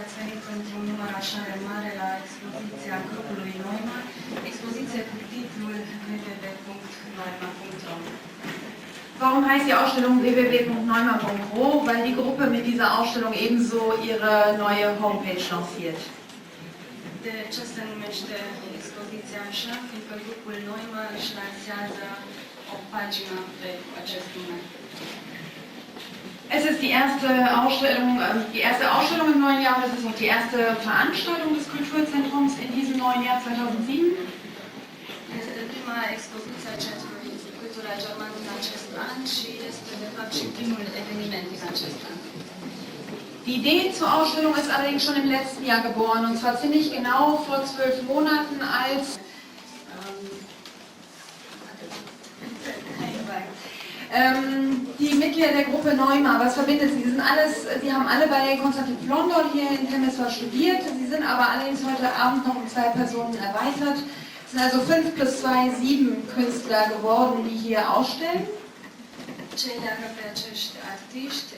ați venit într-un număr așa de mare la expoziția grupului Neumann, expoziție cu titlul www.neumann.ro. Warum heißt die Ausstellung www.neumann.ro? Weil die Gruppe mit dieser Ausstellung ebenso ihre neue Homepage lanciert. De ce se numește expoziția așa? Fiindcă grupul Neumann își lansează o pagină pe acest nume. Es ist die erste Ausstellung im neuen Jahr, das ist auch die erste Veranstaltung des Kulturzentrums in diesem neuen Jahr 2007. Este prima expoziție a Centrului Cultura German din acest an și este de fapt și primul eveniment din acest an. Die Idee zur Ausstellung ist allerdings schon im letzten Jahr geboren, und zwar ziemlich genau vor 12 Monaten, als die Mitglieder der Gruppe Neumann, was verbindet sie? Sie haben alle bei Konstantin Flondor hier in Temeswar studiert, sie sind aber allerdings heute Abend noch um 2 Personen erweitert. Es sind also 5 plus 2, 7 Künstler geworden, die hier ausstellen. Cei leagă pe acești artiști,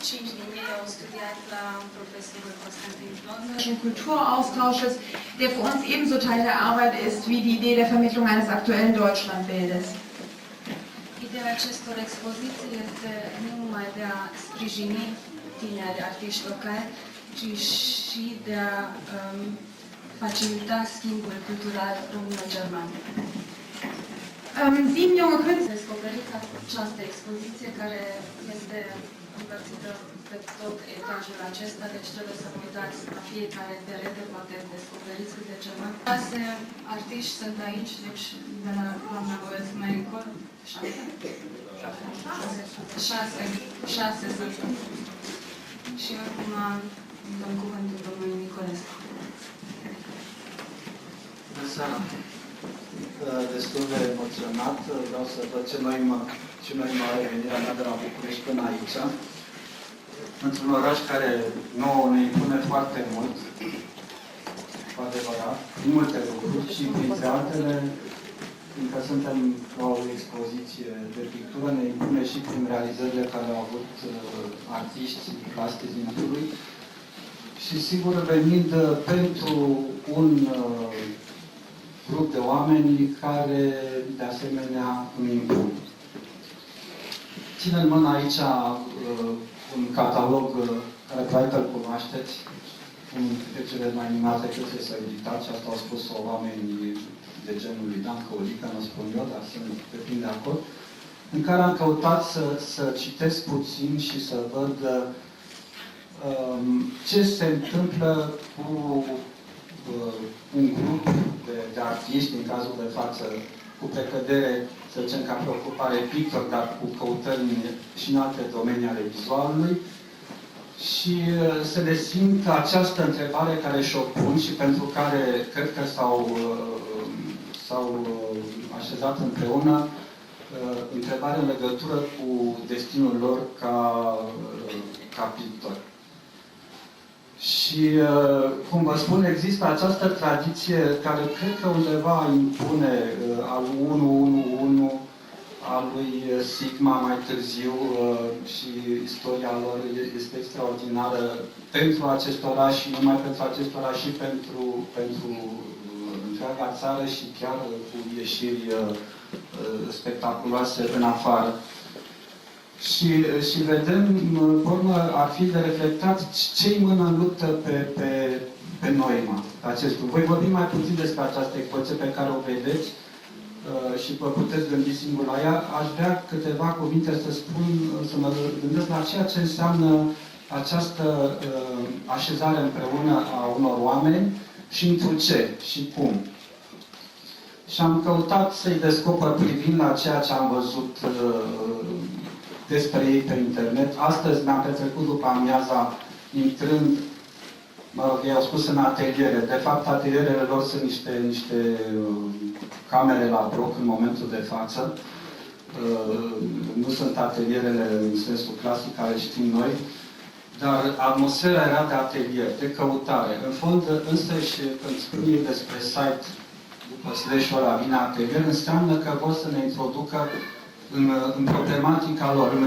5 din ei au studiat la profesorul Konstantin Flondor. Kulturaustausches, der für uns ebenso Teil der Arbeit ist wie die Idee der Vermittlung eines aktuellen Deutschlandbildes. Ideea acestor expoziții este nu numai de a sprijini tineri artiști locali, ci și de a facilita schimbul cultural româno-german. 7 junge Künstler. Descoperit această expoziție care este împărțită pe tot etajul acesta, deci trebuie să vă uitați la fiecare perete, poate descoperiți câte ceva. 6 artiști sunt aici, deci de la doamna Goeț Mericol, 6 sunt. Și acum dăm cuvântul domnului Nicolescu. Bună seara! Destul de emoționat, vreau să văd ce noi mai venirea mea de la București până aici. Într-un oraș care nouă ne impune foarte mult, cu adevărat, din multe lucruri și printre altele, fiindcă suntem la o expoziție de pictură, ne impune și prin realizările care au avut artiști plastici din lui. Și sigur, venind pentru un grup de oameni care, de asemenea, îmi impun. Țin în mână aici un catalog care probabil îl cunoașteți, unul dintre cele mai minunate cărți s-a editat, și asta au spus-o oameni de genul lui Dan Căulică, nu spun eu, dar sunt pe plin de acord, în care am căutat să citesc puțin și să văd ce se întâmplă cu un grup de artiști, în cazul de față, cu precădere, să zicem, ca preocupare pictor, dar cu căutări și în alte domenii ale vizualului, și să le simt această întrebare care și-o pun și pentru care cred că s-au așezat împreună, întrebare în legătură cu destinul lor ca pictori. Și, cum vă spun, există această tradiție care cred că undeva impune al 111, al lui Sigma mai târziu, și istoria lor este extraordinară pentru acest oraș și numai pentru acest oraș, și pentru întreaga țară și chiar cu ieșiri spectaculoase în afară. Și vedem, pe urmă, ar fi de reflectat ce-i mână în luptă pe Neumann, acest lucru. Voi vorbi mai puțin despre această expoziție pe care o vedeți și vă puteți gândi singur la ea. Aș vrea câteva cuvinte să mă gândesc la ceea ce înseamnă această așezare împreună a unor oameni și într-un ce și cum. Și am căutat să-i descoper privind la ceea ce am văzut despre ei pe internet. Astăzi mi-am petrecut după amiaza intrând, mă rog, ei au spus în ateliere. De fapt, atelierele lor sunt niște camere la bloc în momentul de față. Nu sunt atelierele în sensul clasic care știm noi, dar atmosfera era de atelier, de căutare. În fond, însăși, când spun despre site, după slash-ul ăla vine atelier, înseamnă că vor să ne introducă în problematica lor, în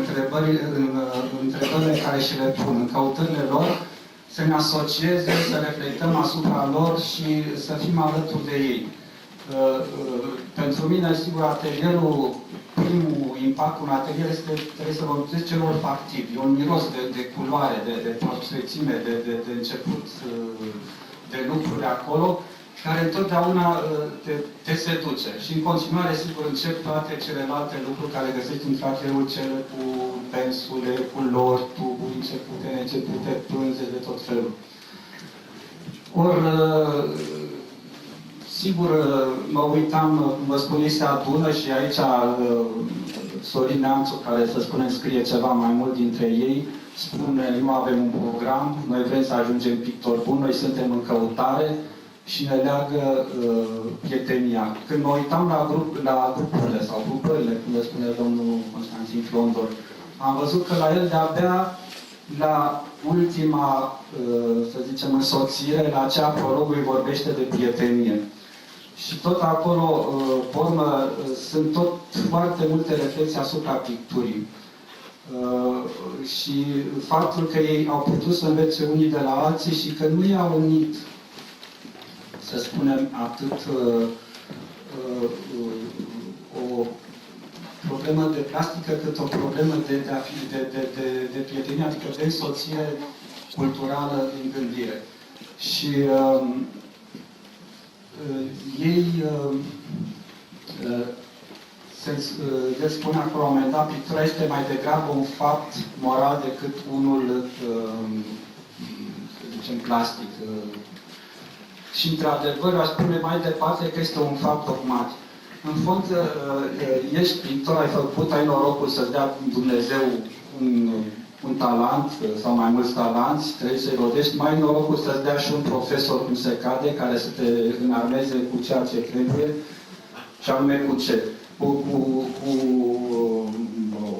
întrebările care și le pun, în căutările lor, să ne asocieze, să reflectăm asupra lor și să fim alături de ei. Pentru mine, sigur, atelierul, primul impact un atelier este, trebuie să vă gândiți cel olfactiv. E un miros de culoare, de prospețime, de început de lucruri acolo, care întotdeauna te seduce. Și în continuare, sigur, încep toate celelalte lucruri care găsești în atelierul cele cu pensule, culori, tuburi, începute, pânze de tot felul. Ori, sigur, mă uitam, cum vă spun, se adună și aici Sorin Neamțu, care, să spunem, scrie ceva mai mult dintre ei, spune, nu avem un program, noi vrem să ajungem pictori buni, noi suntem în căutare și ne leagă prietenia. Când mă uitam la grupurile sau grupările, cum le spune domnul Constantin Flondor, am văzut că la el de-abia la ultima, să zicem, însoțire, la acea prologului vorbește de prietenie. Și tot acolo, pe urmă, sunt tot foarte multe reflexii asupra picturii. Și faptul că ei au putut să învețe unii de la alții și că nu i-au unit, să spunem, atât o problemă de plastică, cât o problemă de prietenie, adică de însoțire culturală în gândire. Și ei el spune acolo, la un moment dat, pictura este mai degrabă un fapt moral decât unul, să zicem, plastic. Și, într-adevăr, aș spune mai departe că este un fapt dogmatic. În fond, ești pictor, ai norocul să-ți dea Dumnezeu un talent sau mai mulți talanți, trebuie să-i rodești, mai norocul să-ți dea și un profesor cum se cade, care să te înarmeze cu ceea ce trebuie, și anume cu ce? Cu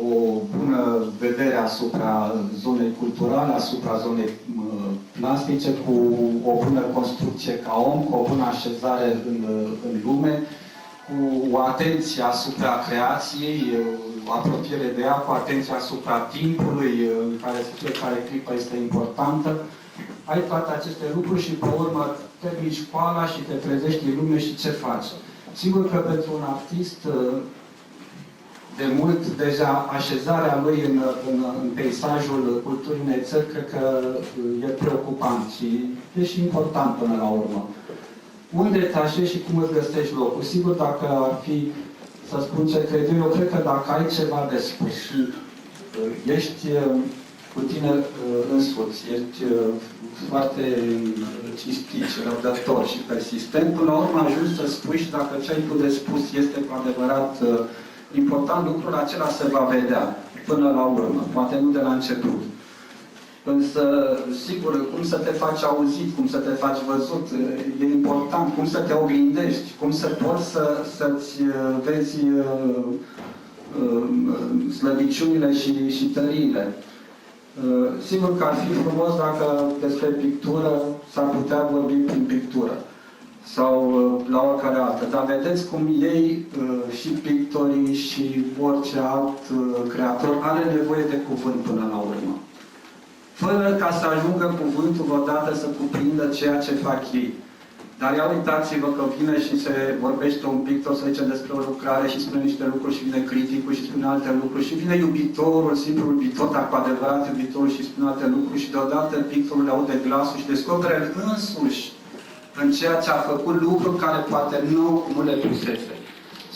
o bună vedere asupra zonei culturale, asupra zonei plastice, cu o bună construcție ca om, cu o bună așezare în lume, cu o atenție asupra creației, o apropiere de ea, cu atenție asupra timpului, în care fiecare clipă este importantă. Ai toate aceste lucruri și, pe urmă, termini școala și te trezești în lume și ce faci? Sigur că pentru un artist, de mult, deja așezarea lui în peisajul culturii unei țări, cred că e preocupant și e și important până la urmă. Unde te așezi și cum îți găsești locul? Sigur, dacă ar fi, să spun ce cred eu cred că dacă ai ceva de spus și ești cu tine însuți, ești foarte cinstit și răbdător și persistent, până la urmă ajungi să spui și dacă ce ai tu de spus este cu adevărat important, lucrul acela se va vedea până la urmă, poate nu de la început. Însă, sigur, cum să te faci auzit, cum să te faci văzut, e important, cum să te oglindești, cum să poți să-ți vezi slăbiciunile și tăriile. Sigur că ar fi frumos dacă despre pictură s-ar putea vorbi prin pictură sau la oricare altă. Dar vedeți cum ei, și pictorii și orice alt creator, are nevoie de cuvânt până la urmă. Fără ca să ajungă cuvântul vreodată să cuprindă ceea ce fac ei. Dar ia uitați-vă că vine și se vorbește un pictor, să zicem, despre o lucrare și spune niște lucruri și vine criticul și spune alte lucruri și vine iubitorul, simplul iubitor, dar cu adevărat iubitorul și spune alte lucruri și deodată pictorul le aude glasul și descoperă însuși în ceea ce a făcut lucruri care poate nu le pusese.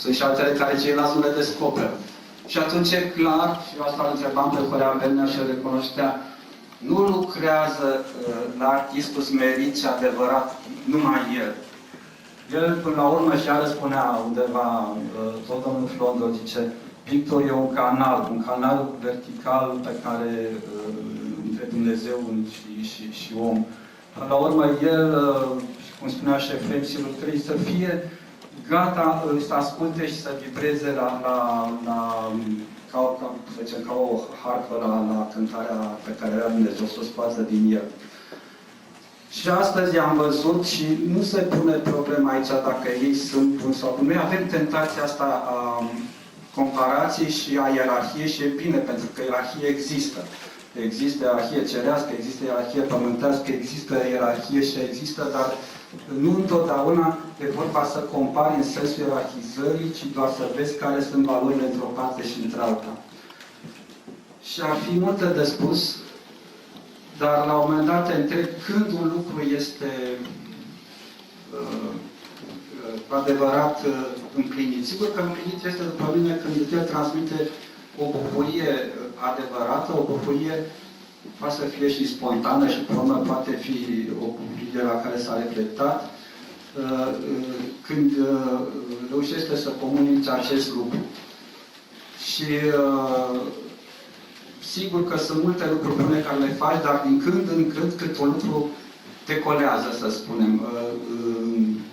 Sunt și altele care ceilalți nu le descoperă. Și atunci e clar, și eu asta îl întrebam pe Horea Bernea și îl recunoștea, nu lucrează la artistul smerit și adevărat numai el. El, până la urmă, și iară spunea undeva, tot domnul Flondor zice, pictor e un canal vertical pe care, între Dumnezeu și om. Până la urmă, el, cum spunea Șefrem, sigur, trebuie să fie gata să asculte și să vibreze ca o harfă la cântarea pe care era Dumnezeu să o scoată din el. Și astăzi am văzut și nu se pune problema aici dacă ei sunt buni sau buni. Noi avem tentația asta a comparației și a ierarhiei și e bine, pentru că ierarhie există. Există ierarhie cerească, există ierarhie pământească, există ierarhie și există, dar nu întotdeauna e vorba să compari în sensul ierarhizării, ci doar să vezi care sunt valorile într-o parte și într-alta. Și ar fi multe de spus, dar la un moment dat te întreb când un lucru este cu adevărat împlinit. Sigur că împlinit este, după mine, când el transmite o bucurie adevărată, o bucurie poate să fie și spontană și pe urmă poate fi o bucurie la care s-a reflectat, când reușește să comunice acest lucru. Și sigur că sunt multe lucruri bune care le faci, dar din când în când cât un lucru te colează, să spunem.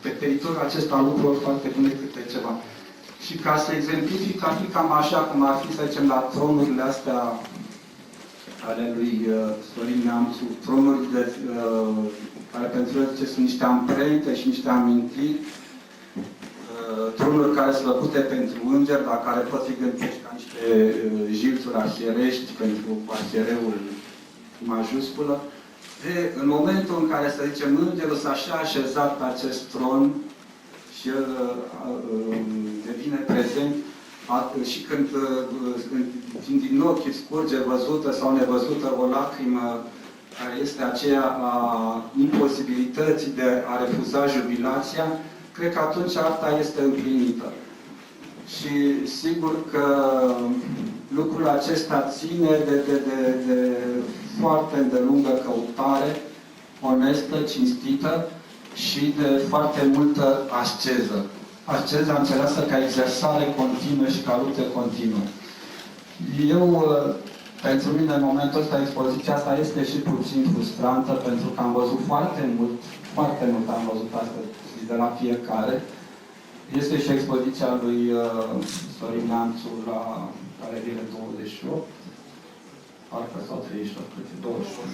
Pe teritoriul acesta lucruri foarte bune câte ceva. Și ca să exemplific, ar fi cam așa cum ar fi, să zicem, la tronurile astea ale lui Sorin Neamțu, tronuri care pentru el sunt niște amprente și niște amintiri, tronuri care sunt făcute pentru îngeri, dar care pot fi gândite ca niște jilțuri arhierești pentru arhiereul cu majusculă. În momentul în care, să zicem, îngerul s-a așa așezat pe acest tron și el devine prezent, și când din ochi îți scurge văzută sau nevăzută o lacrimă care este aceea a imposibilității de a refuza jubilația, cred că atunci arta este împlinită. Și sigur că lucrul acesta ține de foarte îndelungă căutare, onestă, cinstită și de foarte multă asceză. Asceza înțeleasă ca exersare continuă și ca luptă continuă. Eu, pentru mine, în momentul ăsta, expoziția asta este și puțin frustrantă, pentru că am văzut foarte mult am văzut astăzi de la fiecare. Este și expoziția lui Sorin Neamțu la Galeriile 28, parcă sau 38,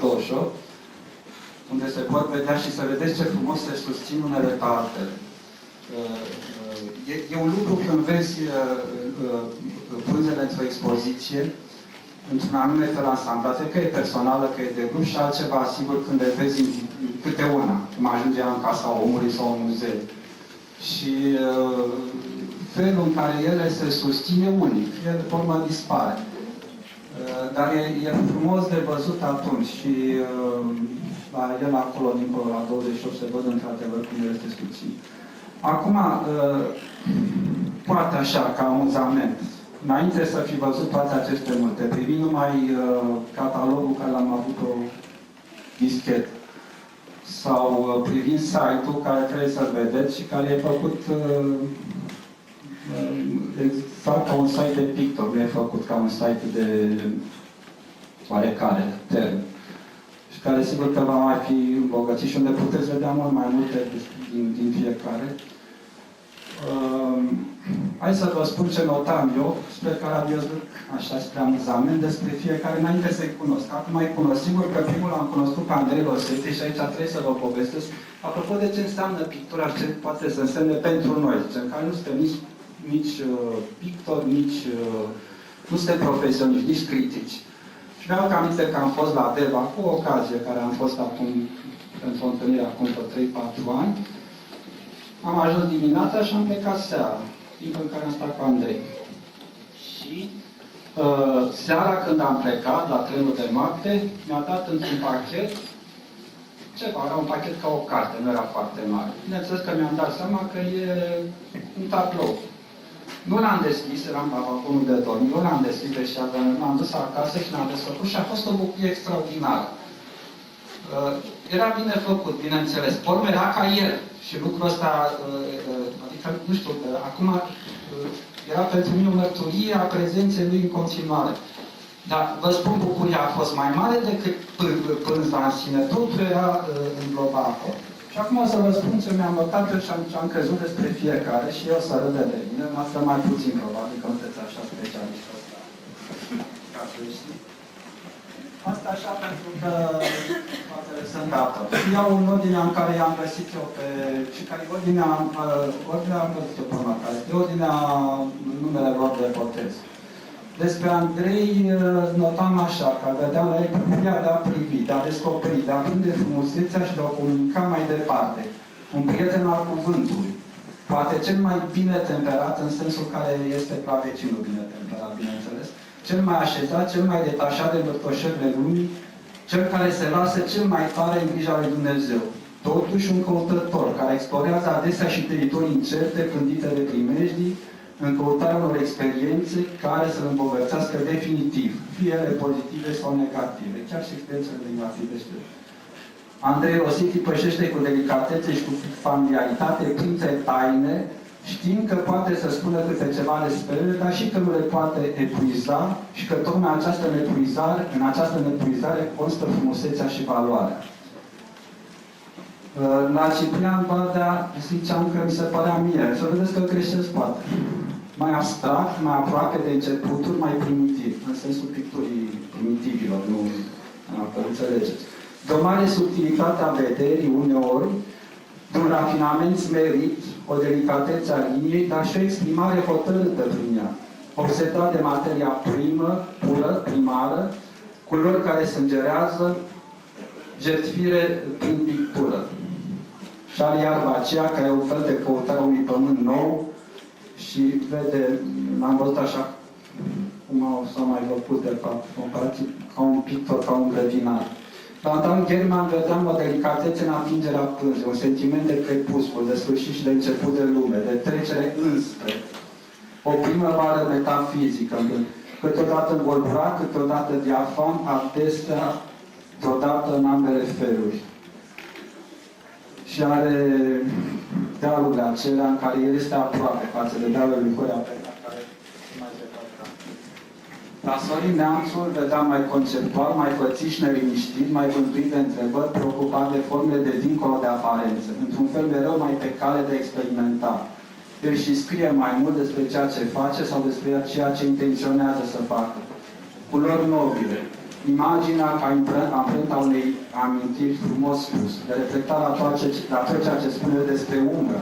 28, unde se pot vedea și să vedeți ce frumos se susțin unele pe altele. E un lucru când vezi pânzele într-o expoziție, într-un anume fel ansamblate, că e personală, că e de grup, și altceva, sigur, când le vezi câte una, cum ajunge în Casa Omului sau în muzeu. Și felul în care ele se susține unic, el de formă dispare. Dar e frumos de văzut atunci și la el acolo, dincolo, la 28, se văd într-adevăr cum el se susține. Acum, poate așa, ca amuzament, înainte să fi văzut toate aceste multe, privind numai catalogul care l-am avut pe dischet, sau privind site-ul care trebuie să-l vedeți și care e făcut exact ca un site de pictor, nu e făcut ca un site de oarecare termen. Și care sigur că va mai fi îmbogățit și unde puteți vedea mult mai multe din fiecare. Hai să vă spun ce notam eu, spre care am văzut așa spre amuzament, despre fiecare, înainte să-i cunosc. Acum îi cunosc. Sigur că primul l-am cunoscut pe Andrei Rosetti și aici trebuie să vă povestesc. Apropo de ce înseamnă pictura, ce poate să însemne pentru noi, în care nu suntem nici pictori, nu suntem profesioniști, nici critici. Și mi-am aminte că am fost la Deva, cu o ocazie care am fost acum, pentru o întâlnire acum pe 3-4 ani. Am ajuns dimineața și am plecat seara, timpul în care am stat cu Andrei. Și seara, când am plecat la trenul de noapte, mi-a dat într-un pachet ceva, era un pachet ca o carte, nu era foarte mare. Bineînțeles că mi-am dat seama că e un tablou. Nu l-am deschis, eram la balconul de dorm, nu l-am deschis, deși l-am dus acasă și l-am desfăcut și a fost o bucurie extraordinară. Era bine făcut, bineînțeles. Formă era ca el. Și lucrul ăsta, adică, nu știu, acum era pentru mine o mărturie a prezenței lui în continuare. Dar, vă spun, bucuria a fost mai mare decât pânza în sine. Totul era înglobat acolo. Și acum o să vă spun ce mi-am notat eu și ce am crezut despre fiecare și eu să râde de mine, noastră mai puțin, probabil, că nu sunteți așa specialiști ăsta. Ca să știi. Asta așa pentru că poate sunt dată. Iau în ordinea în care i-am găsit eu pe... și care e ordinea am găsit eu până la care. E ordinea numele lor de botez. Despre Andrei notam așa, că a vedea la el puterea de a privi, de a descoperi, de a prinde frumusețea și de a o comunica mai departe. Un prieten al cuvântului. Poate cel mai bine temperat, în sensul care este clavecinul bine temperat, bineînțeles. Cel mai așezat, cel mai detașat de învârtoșerile lumii, cel care se lasă cel mai tare în grija lui Dumnezeu. Totuși un căutător care explorează adesea și teritorii incerte, pândite de primejdii, în căutarea unor experiențe care să-l îmbogățească definitiv, fie ele pozitive sau negative, chiar și experiențele negative. Andrei Rositi pășește cu delicatețe și cu familiaritate printre taine, știind că poate să spună câte ceva despre ele, dar și că nu le poate epuiza și că tocmai în această nepuizare constă frumusețea și valoarea. La Ciprian Badea ziceam că mi se părea mie, să vedeți că greșesc poate. Mai abstract, mai aproape de începuturi, mai primitiv, în sensul picturii primitivilor, nu înțelegeți. De o mare subtilitate a vederii uneori, de un rafinament smerit, o delicatețe a liniei, dar și o exprimare hotărâtă prin ea, obsedat de materia primă, pură, primară, culori care sângerează, jertfire prin pictură. Și are iarba aceea care e un fel de căutare a unui pământ nou și vede, l-am văzut așa cum s-a mai făcut de fapt, comparativ ca un pictor, ca un grădinar. La Dan German vedeam o delicatețe în atingerea pânzei, un sentiment de crepuscul, de sfârșit și de început de lume, de trecere înspre. O primăvară metafizică, câteodată învolburat, câteodată diafan, adesea, deodată în ambele feluri. Și are dealurile acelea în care el este aproape față de dealurile lui Horea Pena, care mai departe. La Sorin Neamțul vedeam mai conceptual, mai fățiș, neliniștit, mai vântuit de întrebări, preocupat de formele de dincolo de aparențe, într-un fel mereu mai pe cale de experimentar. El și scrie mai mult despre ceea ce face sau despre ceea ce intenționează să facă. Culori nobile, imaginea ca amprenta unei amintiri frumos spus, de reflectat la tot ceea ce spune despre umbră.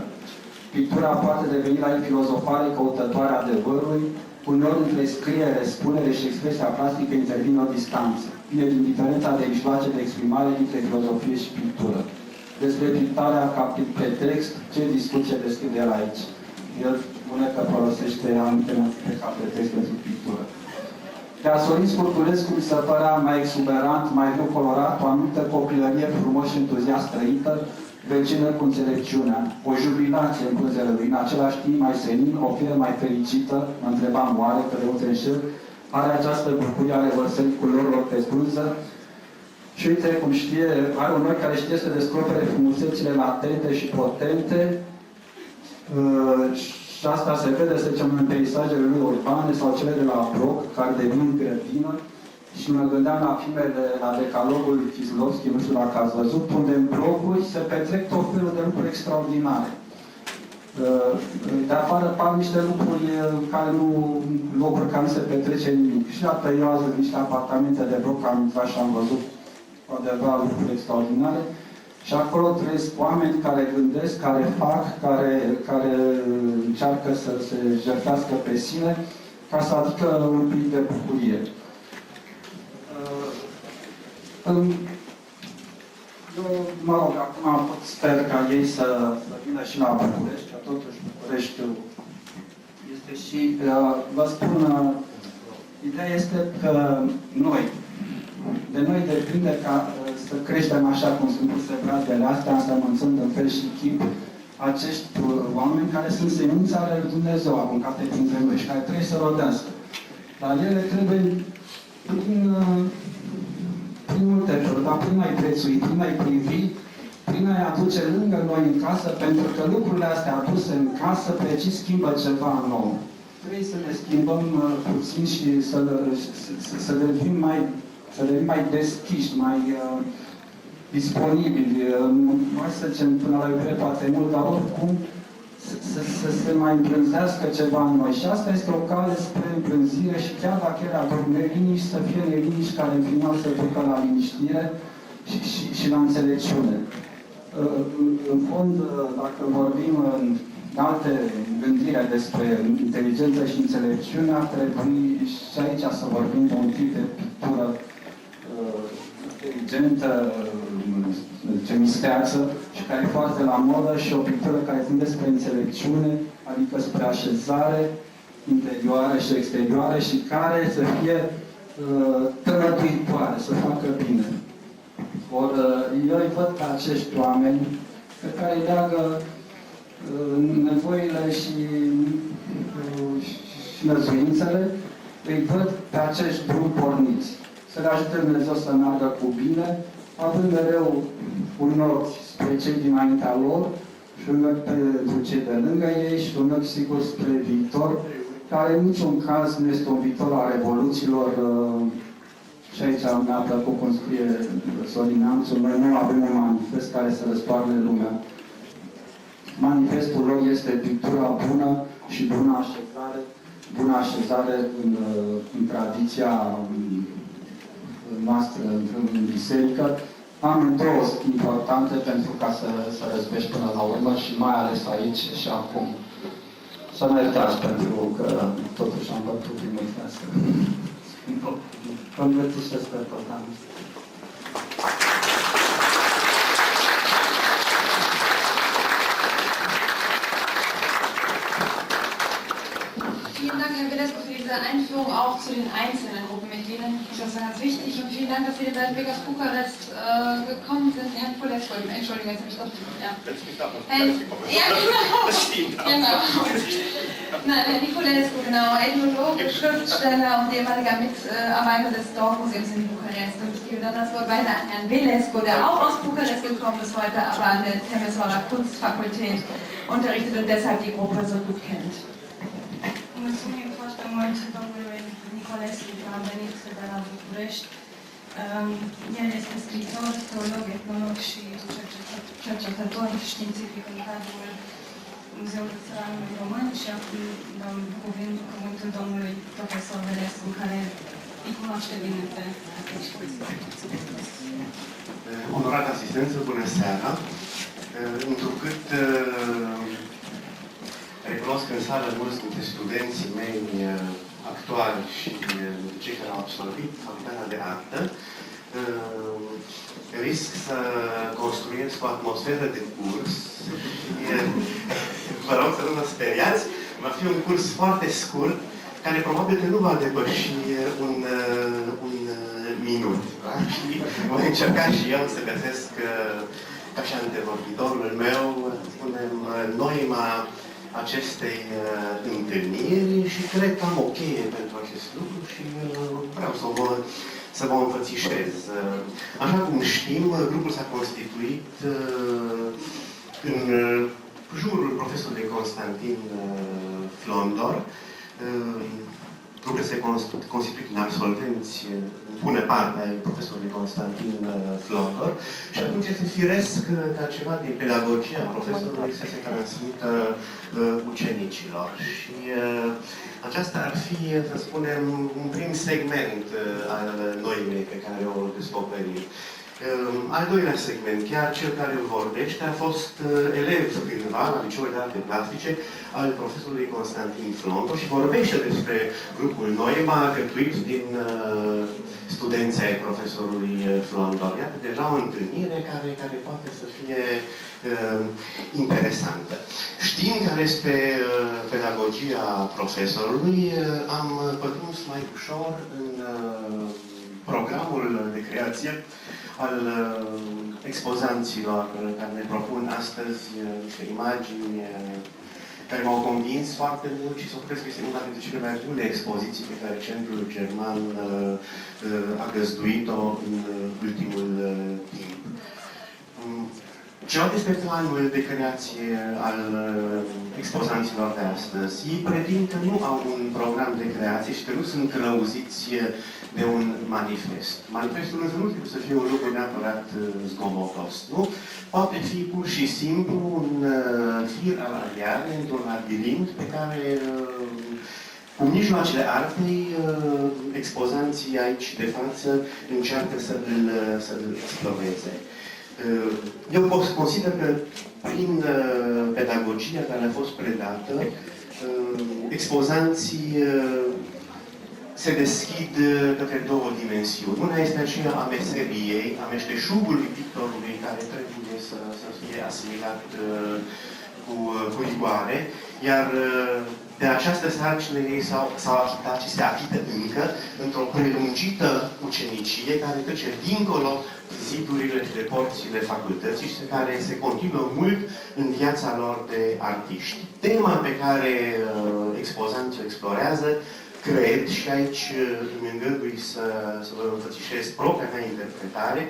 Pictura poate deveni la el filozofare căutătoare adevărului, uneori între scriere, spunere și expresia plastică intervine o distanță. Vine din diferența de mijloace de exprimare dintre filozofie și pictură. Despre pictarea ca pretext, ce discuție descrie el aici? El spune că folosește anumite motive ca pretext pentru pictură. De a Sorin Scurtulescu mi se părea mai exuberant, mai viu colorat, o anumită copilărie frumos și entuziast trăită, vecină cu înțelepciunea, o jubilație în pânzele lui, în același timp mai senin, o fire mai fericită, mă întrebam oare, că de unde înșel, are această bucurie a revărsării culorilor pe pânză și uite cum știe, are un ochi care știe să descopere frumusețile latente și potente și asta se vede, să zicem, în peisajele lui urbane sau cele de la Broc, care devin grădină. Și mă gândeam la filmele, la decalogul Kieslowski, nu știu dacă ați văzut, unde în blocuri se petrec tot felul de lucruri extraordinare. De afară par niște lucruri care nu, locuri care nu se petrece nimic. Și la Tăioază, niște apartamente de bloc, așa am văzut cu adevărat lucruri extraordinare. Și acolo trăiesc oameni care gândesc, care fac, care încearcă să se jertfească pe sine, ca să adică un pic de bucurie. Mă rog, acum sper ca ei să vină și la București, că totuși București este și, vă spun, ideea este că de noi depinde ca să creștem așa cum sunt puse brazele astea, însămânțând în fel și chip acești oameni care sunt semința ale lui Dumnezeu aruncate printre noi și care trebuie să rodească. Dar ele trebuie prin multe feluri, dar prin a-i prețui, prin a-i privi, prin a-i aduce lângă noi în casă, pentru că lucrurile astea aduse în casă precis schimbă ceva nou. Trebuie să ne schimbăm puțin și să devenim mai deschiși, mai disponibili. Nu să zicem până la iubire poate mult, dar oricum să se mai îmbrânzească ceva în noi. Și asta este o cale spre îmbrânzire și chiar dacă ele ador neliniști, să fie neliniști care în final să ducă la liniștire și la înțelepciune. În fond, dacă vorbim alte gândire despre inteligență și înțelepciune, ar trebui și aici să vorbim de un tip de pictură inteligentă, ce misteață și care e foarte la modă și o pictură care tinde spre înțelepciune, adică spre așezare interioară și exterioară și care să fie tămăduitoare, să facă bine. Eu îi văd pe acești oameni pe care îi leagă nevoile și năzuințele, îi văd pe acești drum porniți. Să le ajute Dumnezeu să meargă cu bine, având mereu un ochi spre cei dinaintea lor și un ochi pentru cei de lângă ei și un ochi sigur spre viitor, care în niciun caz nu este un viitor al revoluțiilor. Și aici mi-a plăcut cum scrie Sorin Neamțu, noi nu avem un manifest care să răstoarne lumea. Manifestul lor este pictura bună și bună așezare în tradiția noastră în biserică. Amândouă sunt importante pentru ca să răzbești până la urmă și mai ales aici și acum. Să mă iertați pentru că totuși am bătut primul fereastră. Vă îmbrățișez pe tot anul. Vielen Dank, Herr Willesko, für diese Einführung auch zu den einzelnen Gruppenmitgliedern. Das ist ganz wichtig. Und vielen Dank, dass Sie seit Vegas Bukarest gekommen sind. Herr Willesko, Entschuldigung, jetzt habe ich doch... Ja, ja genau. Genau. Nein, Herr Niculescu, genau, Ethnologe, Schriftsteller und ehemaliger Mitarbeiter des Dorfmuseums in Bukarest. Und ich gebe dann das Wort weiter an Herrn Willesko, der auch aus Bukarest gekommen ist heute, aber an der Temeswara Kunstfakultät unterrichtet und deshalb die Gruppe so gut kennt. Mulțumim foarte mult domnului Niculescu că a venit de la București. El este scriitor, teolog, etnolog și cercetător științific în cadrul Muzeului Țăranului Român și acum dăm cuvântul domnului profesor Velescu, care îi cunoaște bine pe acești. Onorată asistență, bună seara! Întrucât recunosc în sală mulți dintre studenții mei actuali și cei care au absolvit facultatea de artă, risc să construiesc o atmosferă de curs. Vă rog să nu vă speriați, va fi un curs foarte scurt, care probabil că nu va depăși un minut. Da? Și voi încerca și eu să găsesc, ca și antevorbitorul meu, spunem, noima acestei întâlniri și cred că am o cheie pentru acest lucru și vreau să vă înfățișez. Așa cum știm, grupul s-a constituit în jurul profesorului Constantin Flondor. Grupul se constituit în absolvenți, în bună parte ai profesorului Constantin Flondor și atunci este firesc ca ceva din pedagogia profesorului să se transmită ucenicilor. Și aceasta ar fi, să spunem, un prim segment al noimei pe care o descoperim. Al doilea segment, chiar cel care îl vorbește, a fost elev cândva la Liceul de Arte Plastice al profesorului Constantin Flondor și vorbește despre grupul Noima, gătuit din studenții ai profesorului Flondor. Iată deja o întâlnire care poate să fie interesantă. Știind care este pedagogia profesorului, am pătruns mai ușor în programul de creație al expozanților care ne propun astăzi niște imagini care m-au convins foarte mult și să că este una dintre cele mai bune expoziții pe care Centrul German a găzduit-o în ultimul timp. Ceva despre planul de creație al expozanților de astăzi. Ei pretind că nu au un program de creație și că nu sunt călăuziți de un manifest. Manifestul însă nu trebuie să fie un lucru neapărat zgomotos, nu? Poate fi pur și simplu un fir alariat într-un labirint pe care, cu mijloacele artei, expozanții aici de față încearcă să îl exploreze. Eu consider că prin pedagogia care a fost predată, expozanții se deschid către două dimensiuni. Una este aceea a meseriei, a meșteșugului pictorului, care trebuie să fie asimilat cu rigoare, iar de această sarcină ei s-au achitat și se achită încă într-o prelungită ucenicie care trece dincolo de zidurile și de porțile facultății și care se continuă mult în viața lor de artiști. Tema pe care expozanții o explorează, cred, și aici îmi îngădui să vă înfățișez propria mea interpretare,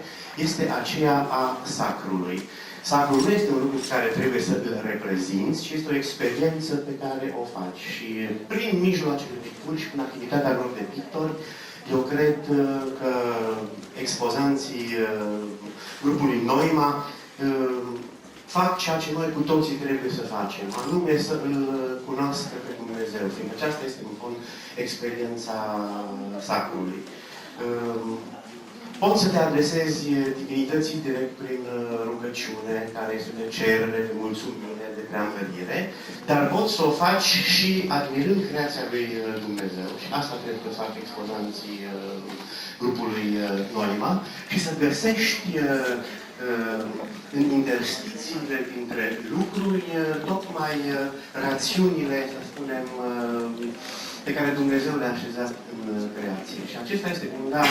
este aceea a sacrului. Sacrul nu este un lucru care trebuie să îl reprezinți, ci este o experiență pe care o faci. Și prin mijloacele picturii și prin activitatea lor de pictori, eu cred că expozanții grupului Noima fac ceea ce noi cu toții trebuie să facem, anume să îl cunoască pe Dumnezeu, fiindcă aceasta este, în fond, experiența sacrului. Poți să te adresezi divinității direct prin rugăciune, care este de cerere, de mulțumire, de preamărire, dar poți să o faci și admirând creația lui Dumnezeu. Și asta cred că fac expozanții grupului Noima, și să găsești în interstițiile dintre lucruri tocmai rațiunile, să spunem, pe care Dumnezeu le-a așezat în creație. Și acesta este un dar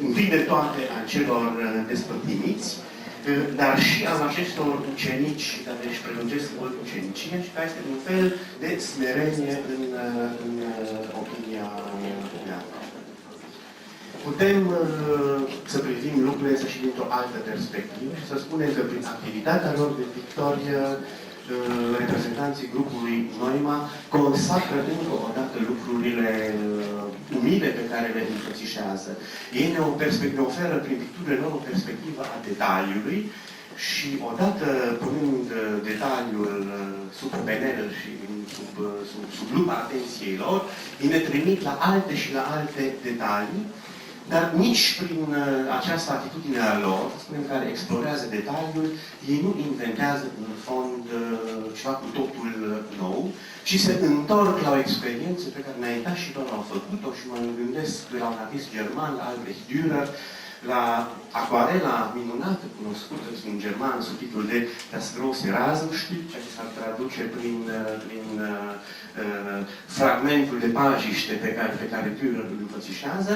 întâi de toate a celor despătimiți, dar și al acestor ucenici care își prelungesc mult ucenicia și care este un fel de smerenie în opinia mea. Putem să privim lucrurile și dintr-o altă perspectivă și să spunem că prin activitatea lor de pictori, reprezentanții grupului Noima consacră încă o dată lucrurile umile pe care le înfățișează. Ei ne oferă prin picturile lor o perspectivă a detaliului și odată punând detaliul sub penel și sub lupa atenției lor, ei ne trimit la alte și la alte detalii, dar nici prin această atitudine a lor, să spunem, care explorează detaliul, ei nu inventează în fond ceva cu totul nou, ci se întorc la o experiență pe care înaintașii lor au făcut-o și mă gândesc la un artist german, Albrecht Dürer, la acoarela minunată cunoscută în german sub titlul de Das große Rasenstück, ceea ce s-ar traduce prin fragmentul de pajiște pe care Dürer îl înfățișează.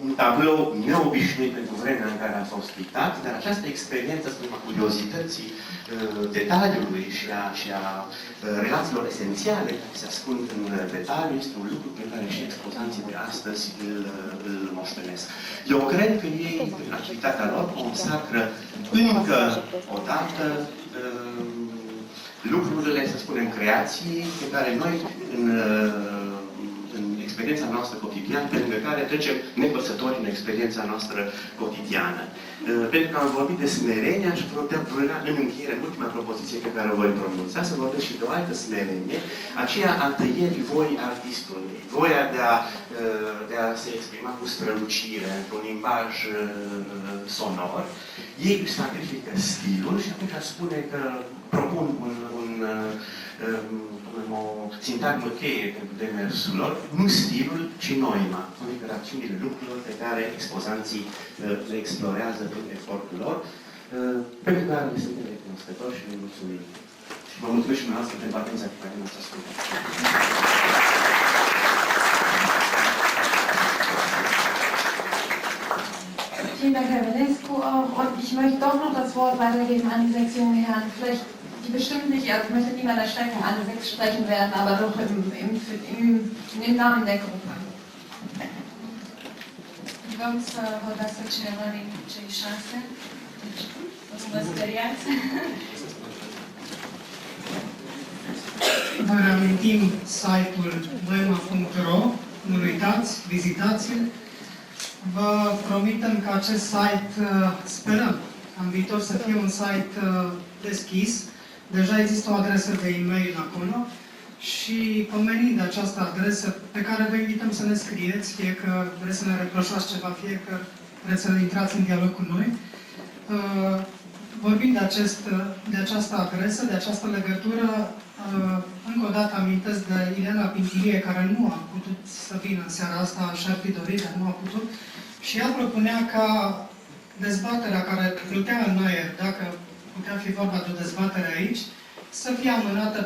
Un tablou neobișnuit pentru vremea în care a fost pictat, dar această experiență, spune, a curiozității detaliului și a relațiilor esențiale care se ascund în detaliu, este un lucru pe care și expozanții de astăzi îl moștenesc. Eu cred că ei, în activitatea lor, consacră încă o dată lucrurile, să spunem, creații pe care noi în experiența noastră cotidiană, pe lângă care trecem nepăsători în experiența noastră cotidiană. Pentru că am vorbit de smerenie, aș vrea în încheiere, în ultima propoziție pe care o voi pronunța, să vorbesc și de o altă smerenie, aceea a tăierii voii artistului, voia de a se exprima cu strălucire, într-un limbaj sonor. Ei își sacrifică stilul și atunci aș spune că propun o sintagmă cheie pentru demersul lor, nu stilul, ci noima, adică rațiunile lucrurilor pe care expozanții le explorează prin efortul lor, pentru care le suntem recunoscători și le mulțumim. Și vă mulțumesc și dumneavoastră pentru atenția pe care m-ați ascultat. Vielen Dank, Herr Welescu. Und ich möchte doch noch das Wort weitergeben an die 6 jungen Herren. Vielleicht, die bestimmt nicht, also ich möchte niemand erschrecken, alle 6 sprechen werden, aber doch im Namen der Gruppe. Vreau să vă dați cineva din cei 6. Deci, o să vă speriați. Vă reamintim site-ul noima.ro, nu uitați, vizitați-l. Vă promitem că acest site, sperăm, în viitor să fie un site deschis. Deja există o adresă de e-mail acolo și pomenind de această adresă pe care vă invităm să ne scrieți, fie că vreți să ne reproșați ceva, fie că vreți să intrați în dialog cu noi. Vorbim vorbim de această adresă, de această legătură, încă o dată amintesc de Ileana Pintilie, care nu a putut să vină în seara asta, și-ar fi dorit, dar nu a putut. Și ea propunea ca dezbaterea care plutea în aer, dacă putea fi vorba de o dezbatere aici, să fie amânată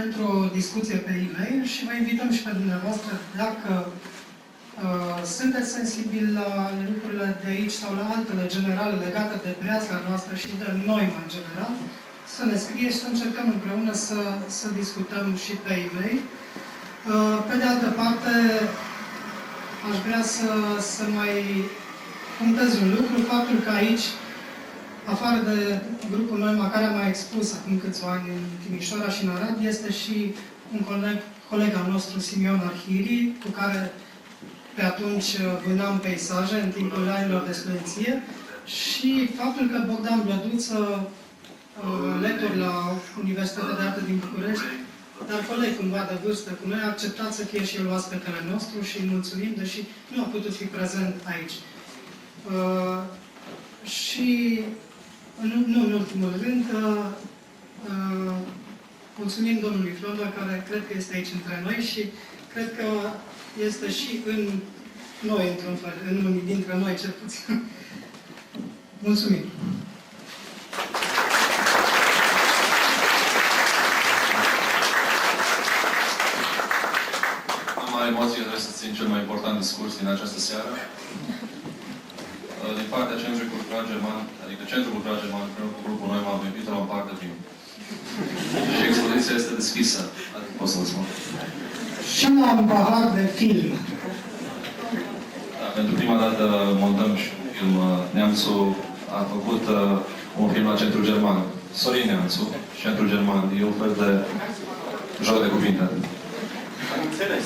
pentru o discuție pe e-mail și vă invităm și pe dumneavoastră, dacă sunteți sensibili la lucrurile de aici sau la altele generale legate de breazla noastră și de noi în general, să ne scrieți și să încercăm împreună să discutăm și pe e-mail. Pe de altă parte, aș vrea să mai punctez un lucru, faptul că aici, afară de grupul Noima, care a mai expus acum câțiva ani în Timișoara și în Arad, este și un coleg al nostru, Simion Arhiri, cu care pe atunci vânam peisaje în timpul anilor de studenție, și faptul că Bogdan Blăduță, lector la Universitatea de Artă din București, dar coleg cumva de vârstă cu noi, a acceptat să fie și el oaspetele nostru și îi mulțumim, deși nu a putut fi prezent aici. Și, nu în ultimul rând, mulțumim domnului Flondra, care cred că este aici între noi și cred că este și în noi, într-un fel, în unii dintre noi, cel puțin. Mulțumim! Am mare emoție, trebuie să țin cel mai important discurs din această seară. Din partea Centrului Cultural German, adică Centrul Cultural German, grupul noi m-am invitat la un parc de vin. Și expoziția este deschisă, adică pot să vă spun. Și la un pahar de film. Da, pentru prima dată montăm și un film. Neamțu a făcut un film la Centrul German. Sorin Neamțu, Centrul German. E un fel de joc de cuvinte. Am înțeles.